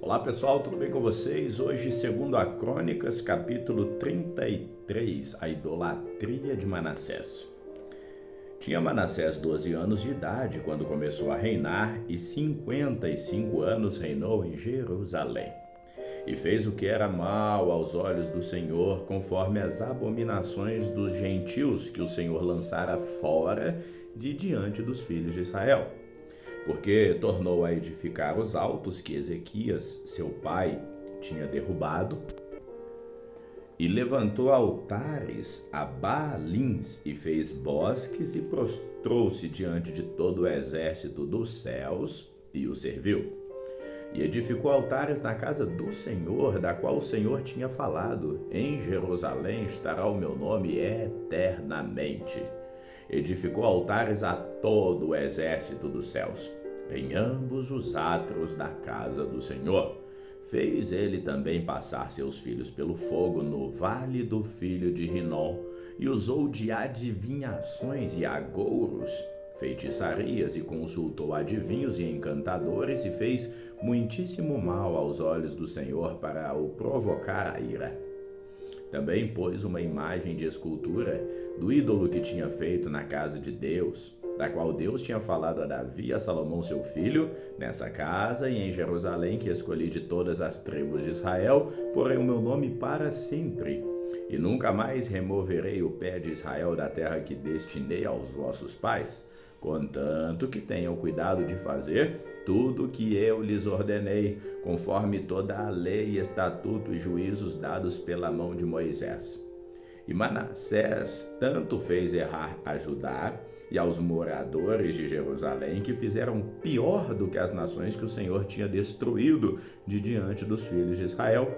Olá pessoal, tudo bem com vocês? Hoje, segundo a Crônicas, capítulo 33, a idolatria de Manassés. Tinha Manassés 12 anos de idade quando começou a reinar e 55 anos reinou em Jerusalém. E fez o que era mal aos olhos do Senhor, conforme as abominações dos gentios que o Senhor lançara fora de diante dos filhos de Israel. Porque tornou a edificar os altos que Ezequias, seu pai, tinha derrubado, e levantou altares a Baalins, e fez bosques, e prostrou-se diante de todo o exército dos céus, e o serviu. E edificou altares na casa do Senhor, da qual o Senhor tinha falado: em Jerusalém estará o meu nome eternamente. Edificou altares a todo o exército dos céus, em ambos os átrios da casa do Senhor. Fez ele também passar seus filhos pelo fogo no vale do filho de Rinom, e usou de adivinhações e agouros, feitiçarias, e consultou adivinhos e encantadores, e fez muitíssimo mal aos olhos do Senhor para o provocar a ira. Também pôs uma imagem de escultura do ídolo que tinha feito na casa de Deus, da qual Deus tinha falado a Davi e a Salomão seu filho: nessa casa e em Jerusalém que escolhi de todas as tribos de Israel, porém o meu nome para sempre. E nunca mais removerei o pé de Israel da terra que destinei aos vossos pais, contanto que tenham cuidado de fazer tudo o que eu lhes ordenei, conforme toda a lei, estatuto e juízos dados pela mão de Moisés. E Manassés tanto fez errar a Judá e aos moradores de Jerusalém, que fizeram pior do que as nações que o Senhor tinha destruído de diante dos filhos de Israel.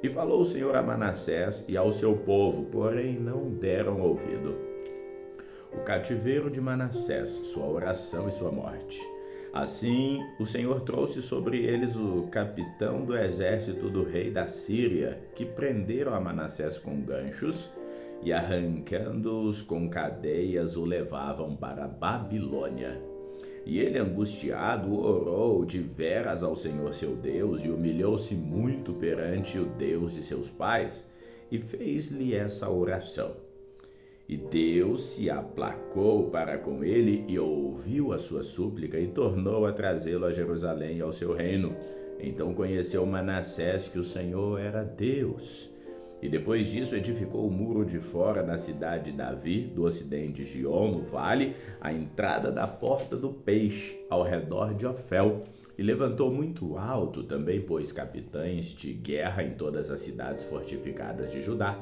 E falou o Senhor a Manassés e ao seu povo, porém não deram ouvido. O cativeiro de Manassés, sua oração e sua morte. Assim, o Senhor trouxe sobre eles o capitão do exército do rei da Síria, que prenderam a Manassés com ganchos, e arrancando-os com cadeias o levavam para a Babilônia. E ele, angustiado, orou de veras ao Senhor seu Deus, e humilhou-se muito perante o Deus de seus pais, e fez-lhe essa oração. E Deus se aplacou para com ele e ouviu a sua súplica e tornou a trazê-lo a Jerusalém e ao seu reino. Então conheceu Manassés que o Senhor era Deus. E depois disso edificou o muro de fora da cidade de Davi, do ocidente de Gion, no vale, à entrada da porta do peixe, ao redor de Ofel. E levantou muito alto, também pôs capitães de guerra em todas as cidades fortificadas de Judá.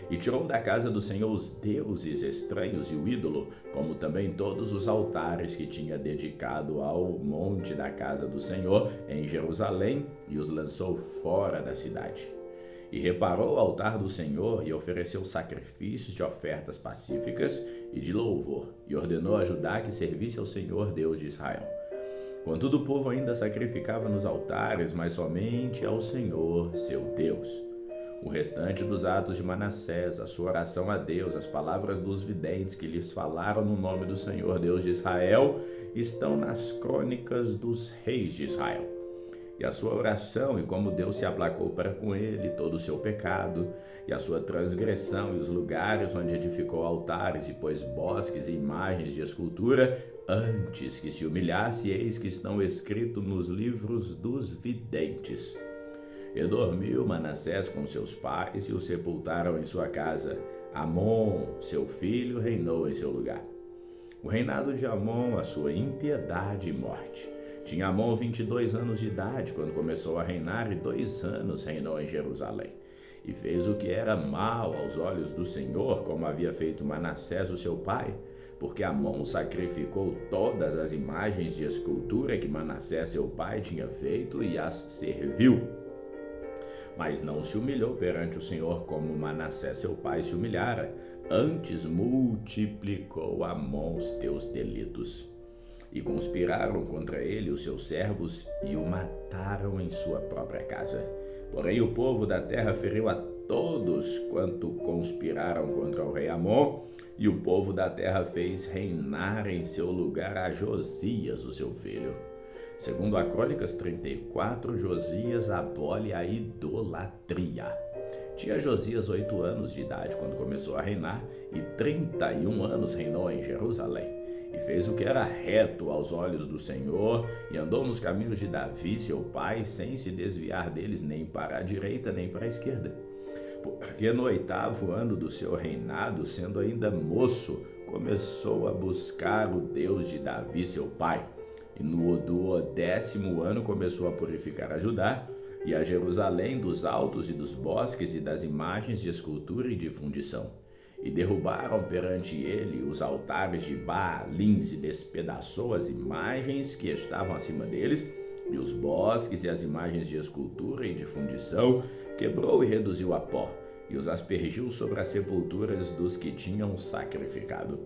E tirou da casa do Senhor os deuses estranhos e o ídolo, como também todos os altares que tinha dedicado ao monte da casa do Senhor em Jerusalém, e os lançou fora da cidade. E reparou o altar do Senhor e ofereceu sacrifícios de ofertas pacíficas e de louvor, e ordenou a Judá que servisse ao Senhor Deus de Israel. Contudo, o povo ainda sacrificava nos altares, mas somente ao Senhor seu Deus. O restante dos atos de Manassés, a sua oração a Deus, as palavras dos videntes que lhes falaram no nome do Senhor Deus de Israel, estão nas crônicas dos reis de Israel. E a sua oração, e como Deus se aplacou para com ele, todo o seu pecado, e a sua transgressão, e os lugares onde edificou altares, e pôs bosques e imagens de escultura, antes que se humilhasse, eis que estão escritos nos livros dos videntes. E dormiu Manassés com seus pais, e o sepultaram em sua casa. Amon, seu filho, reinou em seu lugar. O reinado de Amon, a sua impiedade e morte. Tinha Amon 22 anos de idade quando começou a reinar, e 2 anos reinou em Jerusalém. E fez o que era mal aos olhos do Senhor, como havia feito Manassés, o seu pai, porque Amon sacrificou todas as imagens de escultura que Manassés, seu pai, tinha feito, e as serviu. Mas não se humilhou perante o Senhor como Manassés seu pai se humilhara, antes multiplicou Amon os teus delitos. E conspiraram contra ele os seus servos e o mataram em sua própria casa. Porém o povo da terra feriu a todos quanto conspiraram contra o rei Amon, e o povo da terra fez reinar em seu lugar a Josias, o seu filho. Segundo a Crônicas 34, Josias abole a idolatria. Tinha Josias 8 anos de idade quando começou a reinar, e 31 anos reinou em Jerusalém. E fez o que era reto aos olhos do Senhor, e andou nos caminhos de Davi, seu pai, sem se desviar deles nem para a direita nem para a esquerda. Porque no 8º ano do seu reinado, sendo ainda moço, começou a buscar o Deus de Davi, seu pai. E no 10º ano começou a purificar a Judá e a Jerusalém dos altos e dos bosques e das imagens de escultura e de fundição. E derrubaram perante ele os altares de Baalins e despedaçou as imagens que estavam acima deles, e os bosques e as imagens de escultura e de fundição quebrou e reduziu a pó, e os aspergiu sobre as sepulturas dos que tinham sacrificado.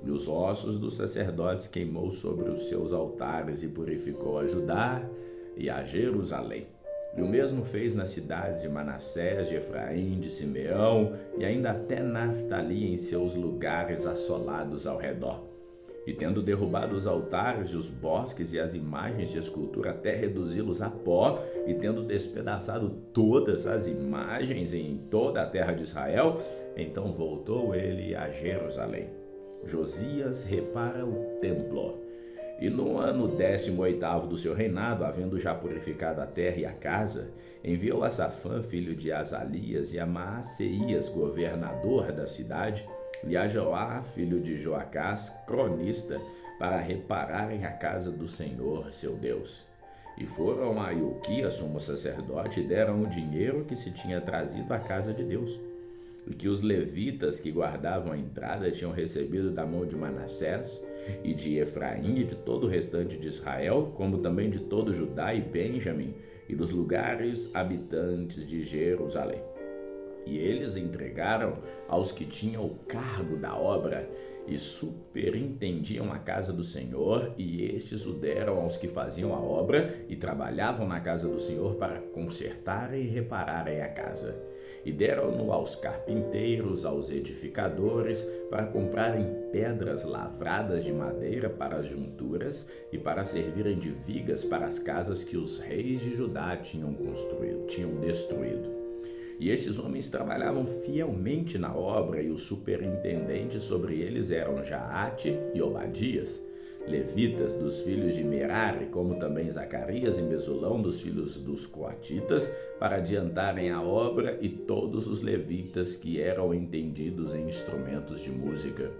E os ossos dos sacerdotes queimou sobre os seus altares e purificou a Judá e a Jerusalém. E o mesmo fez nas cidades de Manassés, de Efraim, de Simeão e ainda até Naftali em seus lugares assolados ao redor. E tendo derrubado os altares e os bosques e as imagens de escultura até reduzi-los a pó, e tendo despedaçado todas as imagens em toda a terra de Israel, então voltou ele a Jerusalém. Josias repara o templo. E no ano 18º do seu reinado, havendo já purificado a terra e a casa, enviou a Safã, filho de Azalias, e a Maaseias, governador da cidade, e a Joá, filho de Joacás, cronista, para repararem a casa do Senhor, seu Deus. E foram a Ilquias, sumo sacerdote, e deram o dinheiro que se tinha trazido à casa de Deus, e que os levitas que guardavam a entrada tinham recebido da mão de Manassés, e de Efraim, e de todo o restante de Israel, como também de todo Judá e Benjamim, e dos lugares habitantes de Jerusalém. E eles entregaram aos que tinham o cargo da obra e superintendiam a casa do Senhor, e estes o deram aos que faziam a obra e trabalhavam na casa do Senhor para consertarem e repararem a casa. E deram-no aos carpinteiros, aos edificadores, para comprarem pedras lavradas de madeira para as junturas e para servirem de vigas para as casas que os reis de Judá tinham destruído. E estes homens trabalhavam fielmente na obra, e os superintendentes sobre eles eram Jaate e Obadias, levitas dos filhos de Merari, como também Zacarias e Mesulão dos filhos dos coatitas, para adiantarem a obra, e todos os levitas que eram entendidos em instrumentos de música.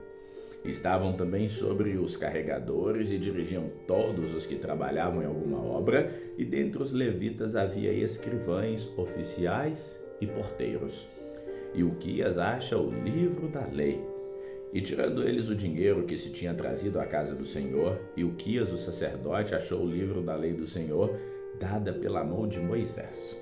Estavam também sobre os carregadores e dirigiam todos os que trabalhavam em alguma obra, e dentre os levitas havia escrivães, oficiais e porteiros. E Ilquias acha o livro da lei. E tirando eles o dinheiro que se tinha trazido à casa do Senhor, Ilquias, o sacerdote, achou o livro da lei do Senhor, dada pela mão de Moisés.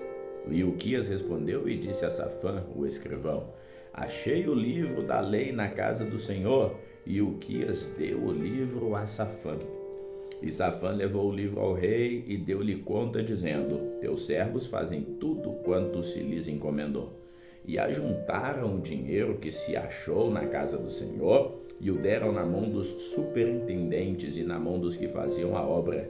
E Ilquias respondeu e disse a Safã, o escrivão: achei o livro da lei na casa do Senhor. E Ilquias deu o livro a Safã. E Safã levou o livro ao rei e deu-lhe conta, dizendo: teus servos fazem tudo quanto se lhes encomendou. E ajuntaram o dinheiro que se achou na casa do Senhor e o deram na mão dos superintendentes e na mão dos que faziam a obra.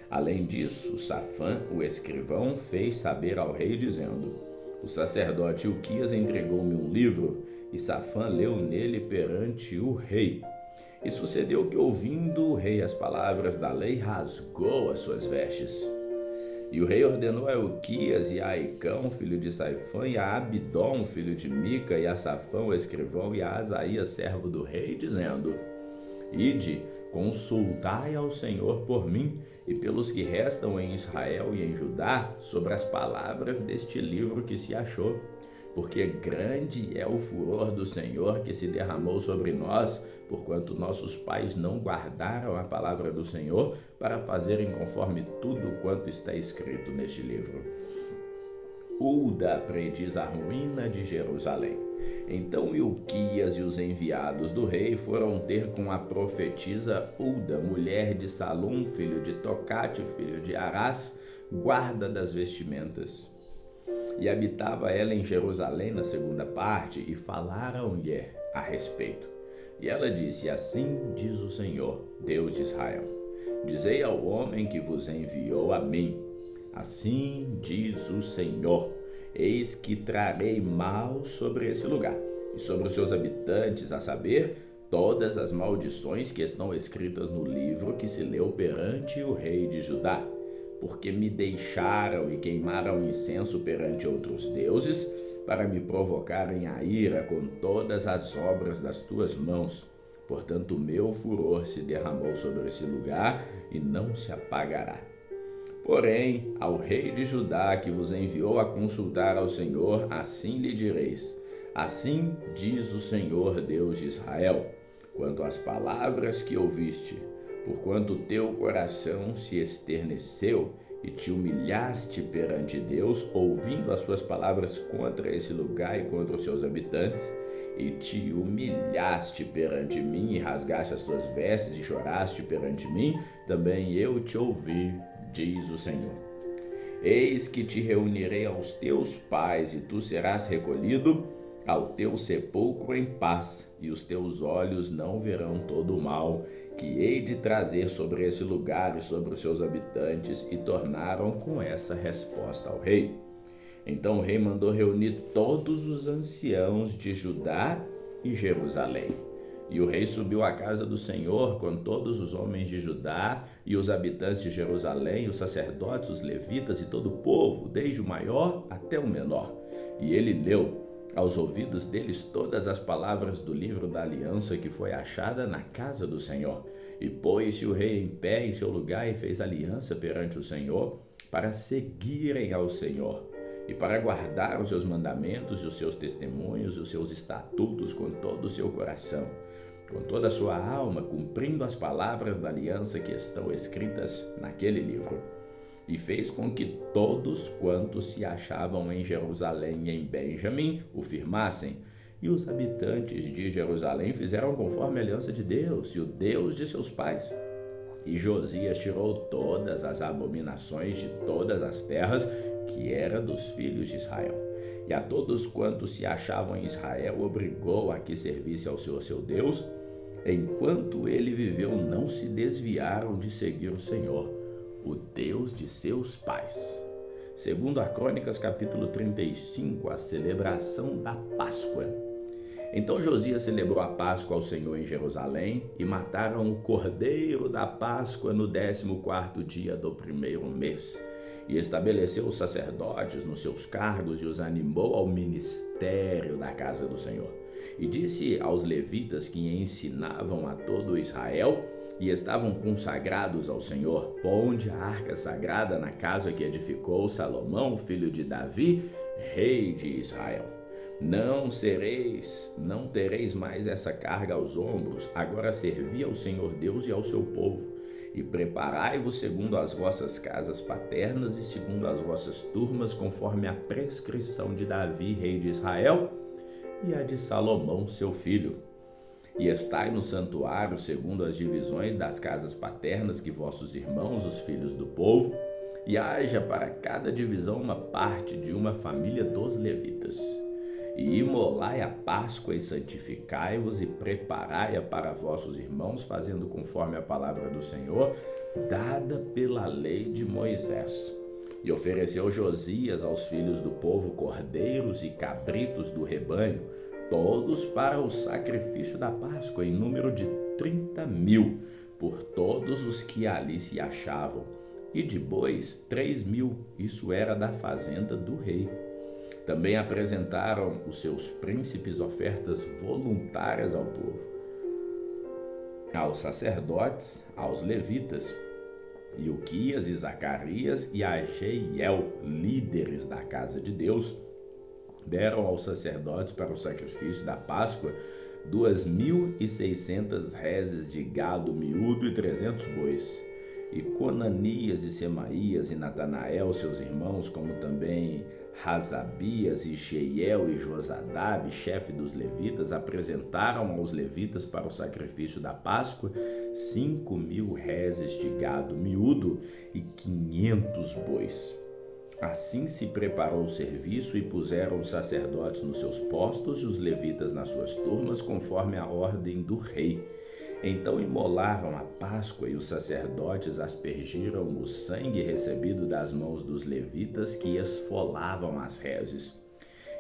Além disso, Safã, o escrivão, fez saber ao rei, dizendo: o sacerdote Ilquias entregou-me um livro, e Safã leu nele perante o rei. E sucedeu que, ouvindo o rei as palavras da lei, rasgou as suas vestes. E o rei ordenou a Ilquias e a Aicão, filho de Saifã, e a Abidom, filho de Mica, e a Safã, o escrivão, e a Asaías, servo do rei, dizendo: ide, consultai ao Senhor por mim e pelos que restam em Israel e em Judá sobre as palavras deste livro que se achou. Porque grande é o furor do Senhor que se derramou sobre nós, porquanto nossos pais não guardaram a palavra do Senhor para fazerem conforme tudo quanto está escrito neste livro. Hulda prediz a ruína de Jerusalém. Então Ilquias e os enviados do rei foram ter com a profetisa Hulda, mulher de Salum, filho de Tocate, filho de Arás, guarda das vestimentas. E habitava ela em Jerusalém na segunda parte, e falaram-lhe a respeito. E ela disse: assim diz o Senhor, Deus de Israel: Dizei ao homem que vos enviou a mim: assim diz o Senhor, eis que trarei mal sobre esse lugar e sobre os seus habitantes, a saber, todas as maldições que estão escritas no livro que se leu perante o rei de Judá, porque me deixaram e queimaram incenso perante outros deuses, para me provocarem a ira com todas as obras das tuas mãos. Portanto, o meu furor se derramou sobre esse lugar e não se apagará. Porém, ao rei de Judá que vos enviou a consultar ao Senhor, assim lhe direis: assim diz o Senhor Deus de Israel, quanto às palavras que ouviste, porquanto teu coração se esterneceu e te humilhaste perante Deus, ouvindo as suas palavras contra esse lugar e contra os seus habitantes, e te humilhaste perante mim e rasgaste as tuas vestes e choraste perante mim, também eu te ouvi, diz o Senhor. Eis que te reunirei aos teus pais, e tu serás recolhido ao teu sepulcro em paz, e os teus olhos não verão todo o mal que hei de trazer sobre esse lugar e sobre os seus habitantes. E tornaram com essa resposta ao rei. Então o rei mandou reunir todos os anciãos de Judá e Jerusalém. E o rei subiu à casa do Senhor com todos os homens de Judá e os habitantes de Jerusalém, os sacerdotes, os levitas e todo o povo, desde o maior até o menor. E ele leu aos ouvidos deles todas as palavras do livro da aliança que foi achada na casa do Senhor. E pôs-se o rei em pé em seu lugar e fez aliança perante o Senhor, para seguirem ao Senhor e para guardar os seus mandamentos e os seus testemunhos e os seus estatutos com todo o seu coração, com toda a sua alma, cumprindo as palavras da aliança que estão escritas naquele livro. E fez com que todos quantos se achavam em Jerusalém e em Benjamim o firmassem. E os habitantes de Jerusalém fizeram conforme a aliança de Deus e o Deus de seus pais. E Josias tirou todas as abominações de todas as terras que era dos filhos de Israel. E a todos quantos se achavam em Israel obrigou a que servisse ao Senhor seu Deus. Enquanto ele viveu, não se desviaram de seguir o Senhor, o Deus de seus pais. Segundo a Crônicas, capítulo 35, a celebração da Páscoa. Então Josias celebrou a Páscoa ao Senhor em Jerusalém e mataram o cordeiro da Páscoa no 14º dia do primeiro mês. E estabeleceu os sacerdotes nos seus cargos e os animou ao ministério da casa do Senhor. E disse aos levitas que ensinavam a todo Israel e estavam consagrados ao Senhor: ponde a arca sagrada na casa que edificou Salomão, filho de Davi, rei de Israel. Não tereis mais essa carga aos ombros, agora servi ao Senhor Deus e ao seu povo. E preparai-vos segundo as vossas casas paternas e segundo as vossas turmas, conforme a prescrição de Davi, rei de Israel, e a de Salomão, seu filho. E estai no santuário segundo as divisões das casas paternas que vossos irmãos, os filhos do povo, e haja para cada divisão uma parte de uma família dos levitas. E imolai a Páscoa e santificai-vos e preparai-a para vossos irmãos, fazendo conforme a palavra do Senhor, dada pela lei de Moisés. E ofereceu Josias aos filhos do povo cordeiros e cabritos do rebanho, todos para o sacrifício da Páscoa, em número de 30.000, por todos os que ali se achavam. E de bois, 3.000, isso era da fazenda do rei. Também apresentaram os seus príncipes ofertas voluntárias ao povo, aos sacerdotes, aos levitas, Ilquias e Zacarias e a Jeiel, líderes da casa de Deus, deram aos sacerdotes para o sacrifício da Páscoa 2.600 reses de gado miúdo e 300 bois. E Conanias e Semaías e Natanael, seus irmãos, como também Razabias e Jeiel e Josadab, chefe dos levitas, apresentaram aos levitas para o sacrifício da Páscoa 5.000 reses de gado miúdo e 500 bois. Assim se preparou o serviço e puseram os sacerdotes nos seus postos e os levitas nas suas turmas, conforme a ordem do rei. Então imolaram a Páscoa e os sacerdotes aspergiram o sangue recebido das mãos dos levitas que esfolavam as reses.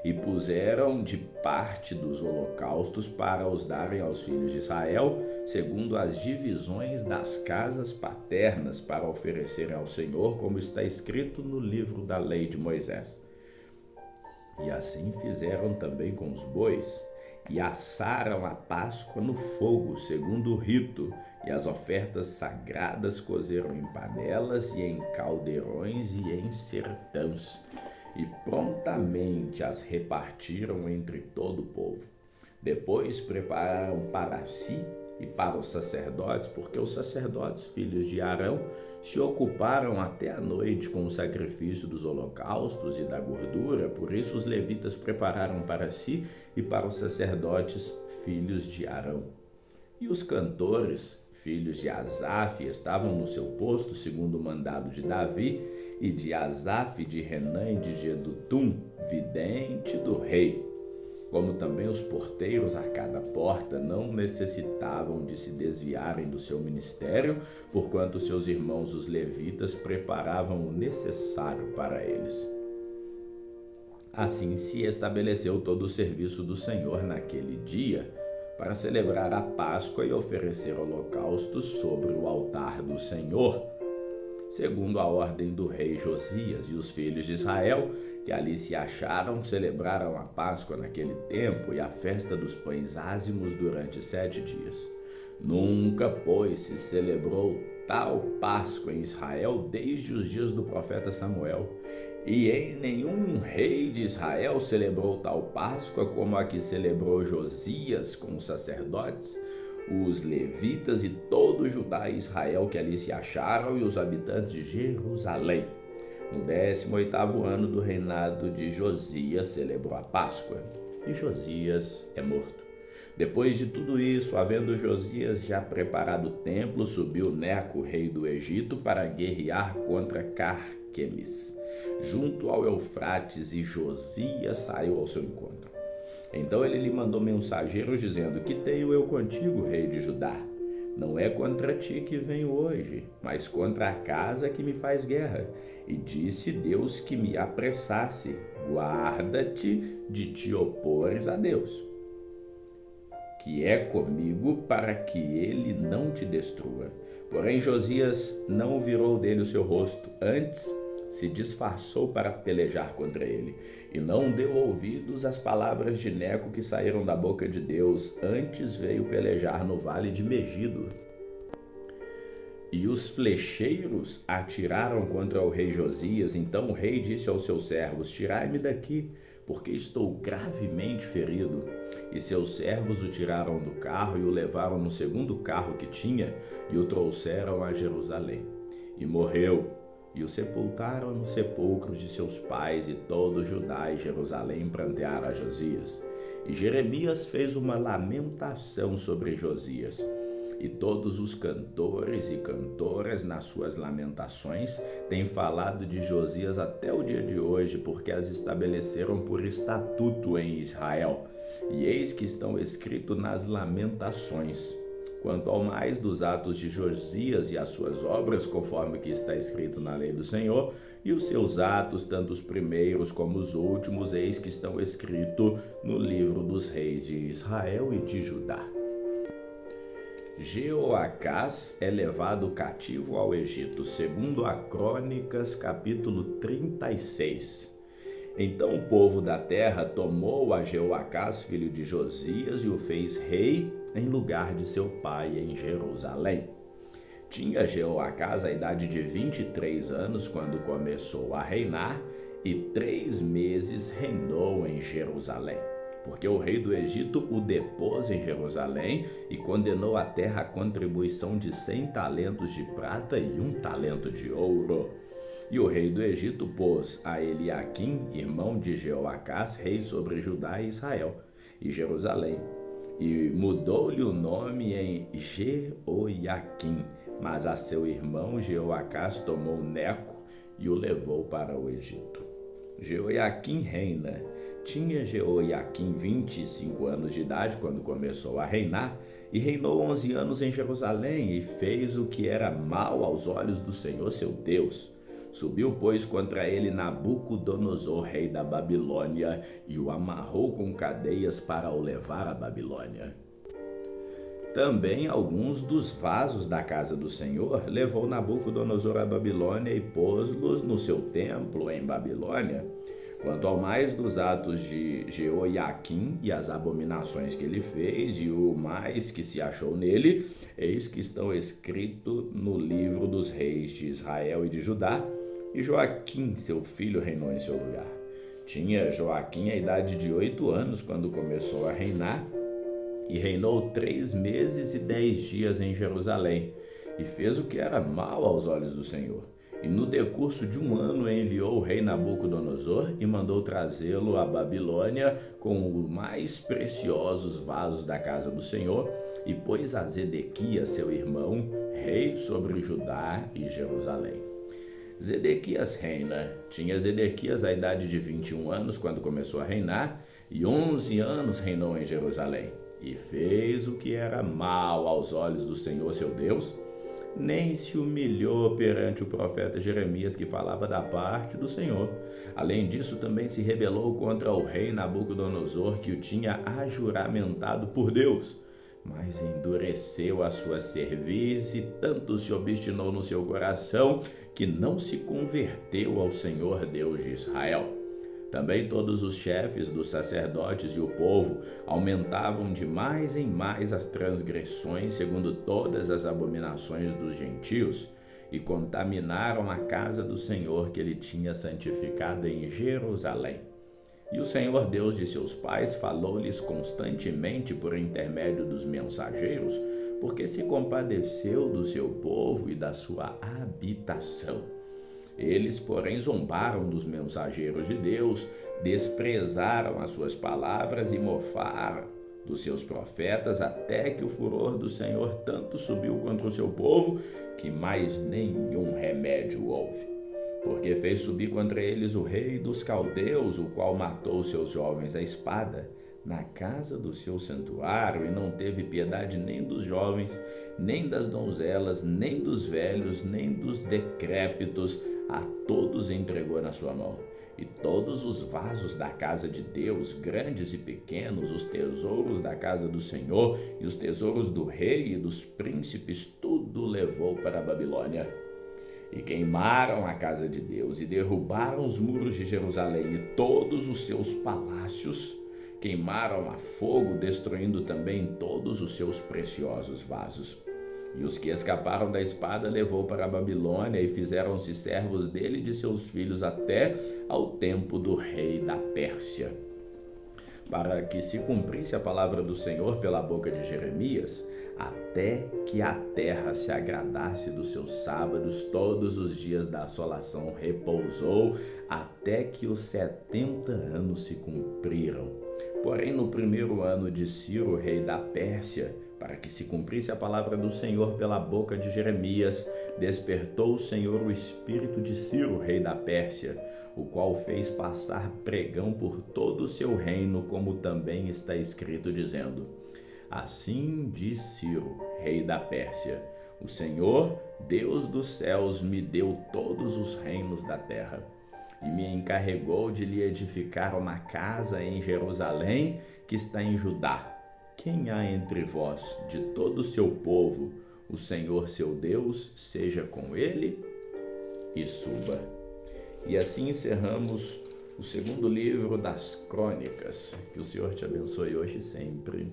E puseram de parte dos holocaustos para os darem aos filhos de Israel, segundo as divisões das casas paternas, para oferecerem ao Senhor, como está escrito no livro da lei de Moisés. E assim fizeram também com os bois, e assaram a Páscoa no fogo, segundo o rito, e as ofertas sagradas cozeram em panelas e em caldeirões e em sertãos, e prontamente as repartiram entre todo o povo. Depois prepararam para si e para os sacerdotes, porque os sacerdotes, filhos de Arão, se ocuparam até a noite com o sacrifício dos holocaustos e da gordura. Por isso os levitas prepararam para si e para os sacerdotes, filhos de Arão. E os cantores, filhos de Asaf, estavam no seu posto, segundo o mandado de Davi, e de Asaf, de Renã e de Jedutum, vidente do rei. Como também os porteiros a cada porta não necessitavam de se desviarem do seu ministério, porquanto seus irmãos os levitas preparavam o necessário para eles. Assim se estabeleceu todo o serviço do Senhor naquele dia, para celebrar a Páscoa e oferecer holocaustos sobre o altar do Senhor, segundo a ordem do rei Josias. E os filhos de Israel, que ali se acharam, celebraram a Páscoa naquele tempo e a festa dos pães ázimos durante 7 dias. Nunca, pois, se celebrou tal Páscoa em Israel desde os dias do profeta Samuel, e em nenhum rei de Israel celebrou tal Páscoa como a que celebrou Josias com os sacerdotes, os levitas e todo Judá e Israel que ali se acharam, e os habitantes de Jerusalém. No 18º ano do reinado de Josias celebrou a Páscoa, e Josias é morto. Depois de tudo isso, havendo Josias já preparado o templo, subiu Neco, rei do Egito, para guerrear contra Carquemis, junto ao Eufrates, e Josias saiu ao seu encontro. Então ele lhe mandou mensageiros, dizendo: Que tenho eu contigo, rei de Judá? Não é contra ti que venho hoje, mas contra a casa que me faz guerra. E disse Deus que me apressasse: guarda-te de te opores a Deus, que é comigo, para que ele não te destrua. Porém Josias não virou dele o seu rosto, antes se disfarçou para pelejar contra ele, e não deu ouvidos às palavras de Neco que saíram da boca de Deus, antes veio pelejar no vale de Megido. E os flecheiros atiraram contra o rei Josias. Então o rei disse aos seus servos: Tirai-me daqui, porque estou gravemente ferido. E seus servos o tiraram do carro e o levaram no segundo carro que tinha, e o trouxeram a Jerusalém. E morreu, e o sepultaram nos sepulcros de seus pais, e todo Judá e Jerusalém prantearam a Josias. E Jeremias fez uma lamentação sobre Josias. E todos os cantores e cantoras, nas suas lamentações, têm falado de Josias até o dia de hoje, porque as estabeleceram por estatuto em Israel. E eis que estão escritos nas lamentações. Quanto ao mais dos atos de Josias e as suas obras, conforme que está escrito na lei do Senhor, e os seus atos, tanto os primeiros como os últimos, eis que estão escritos no livro dos reis de Israel e de Judá. Jeoacás é levado cativo ao Egito, segundo a Crônicas, capítulo 36. Então o povo da terra tomou a Jeoacás, filho de Josias, e o fez rei em lugar de seu pai em Jerusalém. Tinha Jeoacás a idade de 23 anos quando começou a reinar, e 3 meses reinou em Jerusalém. Porque o rei do Egito o depôs em Jerusalém e condenou a terra à contribuição de 100 talentos de prata e 1 talento de ouro. E o rei do Egito pôs a Eliaquim, irmão de Jeoacás, rei sobre Judá e Israel e Jerusalém, e mudou-lhe o nome em Jeoiaquim. Mas a seu irmão Jeoacás tomou Neco e o levou para o Egito. Jeoiaquim reina. Tinha Jeoiaquim 25 anos de idade quando começou a reinar, E reinou 11 anos em Jerusalém, e fez o que era mal aos olhos do Senhor seu Deus. Subiu, pois, contra ele Nabucodonosor, rei da Babilônia, e o amarrou com cadeias para o levar à Babilônia. Também alguns dos vasos da casa do Senhor levou Nabucodonosor à Babilônia e pôs-los no seu templo em Babilônia. Quanto ao mais dos atos de Jeoiaquim e as abominações que ele fez e o mais que se achou nele, eis que estão escritos no livro dos reis de Israel e de Judá, e Joaquim, seu filho, reinou em seu lugar. Tinha Joaquim a idade de 8 anos quando começou a reinar, e reinou 3 meses e 10 dias em Jerusalém, e fez o que era mal aos olhos do Senhor. E no decurso de 1 ano enviou o rei Nabucodonosor e mandou trazê-lo à Babilônia com os mais preciosos vasos da casa do Senhor, e pôs a Zedequias, seu irmão, rei sobre Judá e Jerusalém. Zedequias reina. Tinha Zedequias a idade de 21 anos quando começou a reinar, e 11 anos reinou em Jerusalém. E fez o que era mal aos olhos do Senhor seu Deus, nem se humilhou perante o profeta Jeremias, que falava da parte do Senhor. Além disso, também se rebelou contra o rei Nabucodonosor, que o tinha ajuramentado por Deus, mas endureceu a sua cerviz e tanto se obstinou no seu coração, que não se converteu ao Senhor Deus de Israel. Também todos os chefes dos sacerdotes e o povo aumentavam de mais em mais as transgressões, segundo todas as abominações dos gentios, e contaminaram a casa do Senhor que ele tinha santificado em Jerusalém. E o Senhor Deus de seus pais falou-lhes constantemente por intermédio dos mensageiros, porque se compadeceu do seu povo e da sua habitação. Eles, porém, zombaram dos mensageiros de Deus, desprezaram as suas palavras e mofaram dos seus profetas, até que o furor do Senhor tanto subiu contra o seu povo, que mais nenhum remédio houve. Porque fez subir contra eles o rei dos caldeus, o qual matou seus jovens à espada, na casa do seu santuário, e não teve piedade nem dos jovens, nem das donzelas, nem dos velhos, nem dos decrépitos, a todos entregou na sua mão. E todos os vasos da casa de Deus, grandes e pequenos, os tesouros da casa do Senhor e os tesouros do rei e dos príncipes, tudo levou para a Babilônia. E queimaram a casa de Deus e derrubaram os muros de Jerusalém e todos os seus palácios, queimaram a fogo, destruindo também todos os seus preciosos vasos. E os que escaparam da espada levou para a Babilônia, e fizeram-se servos dele e de seus filhos até ao tempo do rei da Pérsia. Para que se cumprisse a palavra do Senhor pela boca de Jeremias, até que a terra se agradasse dos seus sábados, todos os dias da assolação repousou, até que os 70 anos se cumpriram. Porém, no 1º ano de Ciro, rei da Pérsia, para que se cumprisse a palavra do Senhor pela boca de Jeremias, despertou o Senhor o espírito de Ciro, rei da Pérsia, o qual fez passar pregão por todo o seu reino, como também está escrito, dizendo: Assim diz Ciro, rei da Pérsia: O Senhor, Deus dos céus, me deu todos os reinos da terra, e me encarregou de lhe edificar uma casa em Jerusalém, que está em Judá. Quem há entre vós, de todo o seu povo, o Senhor seu Deus, seja com ele e suba. E assim encerramos o 2º livro das Crônicas. Que o Senhor te abençoe hoje e sempre.